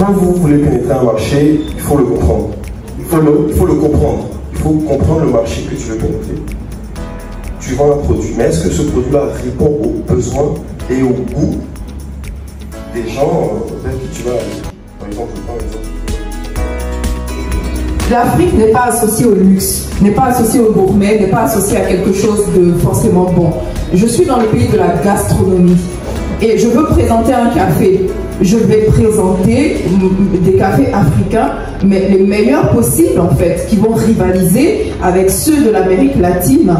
quand vous voulez pénétrer un marché, il faut le comprendre. Il faut le comprendre. Il faut comprendre le marché que tu veux pénétrer. Tu vends un produit, mais est-ce que ce produit-là répond aux besoins et au goût des gens vers qui tu vas aller? Par exemple, je prends un exemple. L'Afrique n'est pas associée au luxe, n'est pas associée au gourmet, n'est pas associée à quelque chose de forcément bon. Je suis dans le pays de la gastronomie et je veux présenter un café. Je vais présenter des cafés africains, mais les meilleurs possibles en fait, qui vont rivaliser avec ceux de l'Amérique latine.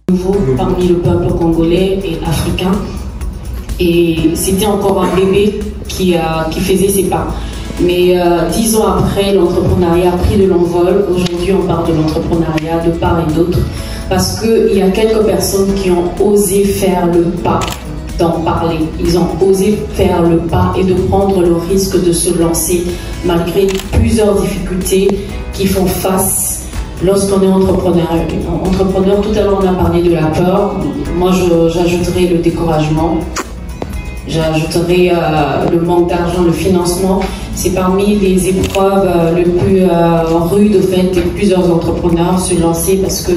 Nouveau parmi le peuple congolais et africain, et c'était encore un bébé qui faisait ses pas. Mais 10 ans après, l'entrepreneuriat a pris de l'envol. Aujourd'hui, on parle de l'entrepreneuriat de part et d'autre, parce qu'il y a quelques personnes qui ont osé faire le pas d'en parler. Ils ont osé faire le pas et de prendre le risque de se lancer malgré plusieurs difficultés qui font face lorsqu'on est entrepreneur. Tout à l'heure on a parlé de la peur. Moi j'ajouterais le découragement, j'ajouterais le manque d'argent, le financement. C'est parmi les épreuves les plus rudes au fait que plusieurs entrepreneurs se lancer, parce que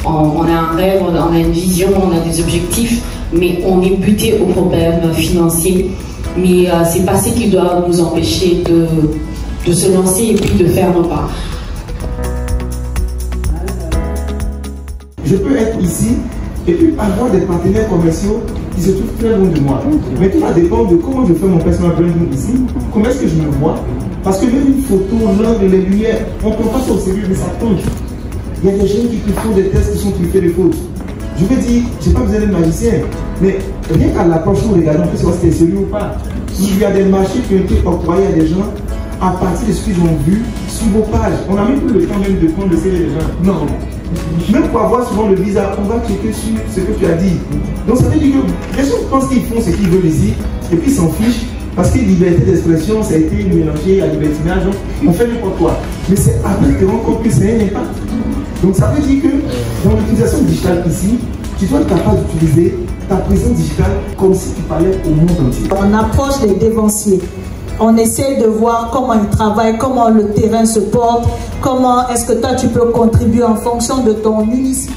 on a un rêve, on a une vision, on a des objectifs, mais on est buté aux problèmes financiers. Mais c'est pas ce qui doit nous empêcher de se lancer et puis de faire nos pas. Je peux être ici et puis avoir des partenaires commerciaux qui se trouvent très loin de moi. Mais tout va dépendre de comment je fais mon personal branding ici, comment est-ce que je me vois. Parce que même une photo, l'angle, les lumières, on ne prend pas ça au sérieux, mais ça compte. Il y a des gens qui font des tests qui sont truffés de fautes. Je veux dire, je n'ai pas besoin d'être magicien, mais rien qu'à l'approche, nous regardons si c'était sérieux ou pas. Il y a des marchés qui ont été octroyés à des gens à partir de ce qu'ils ont vu sur vos pages. On n'a même plus le temps même de prendre le CV des gens. Non. Même pour avoir souvent le visa, on va checker sur ce que tu as dit. Donc ça veut dire que les gens pensent qu'ils font ce qu'ils veulent ici et puis ils s'en fichent parce que liberté d'expression, ça a été mélangé à libertinage, donc on fait n'importe quoi. Mais c'est après que tu te rends compte que c'est un impact. Donc ça veut dire que dans l'utilisation digitale ici, tu dois être capable d'utiliser ta présence digitale comme si tu parlais au monde entier. On approche les dévanciers. On essaie de voir comment ils travaillent, comment le terrain se porte, comment est-ce que toi tu peux contribuer en fonction de ton unicité.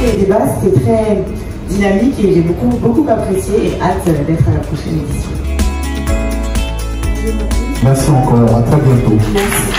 Les débats, c'était très dynamique et j'ai beaucoup apprécié et hâte d'être à la prochaine édition. Merci encore, à très bientôt. Merci.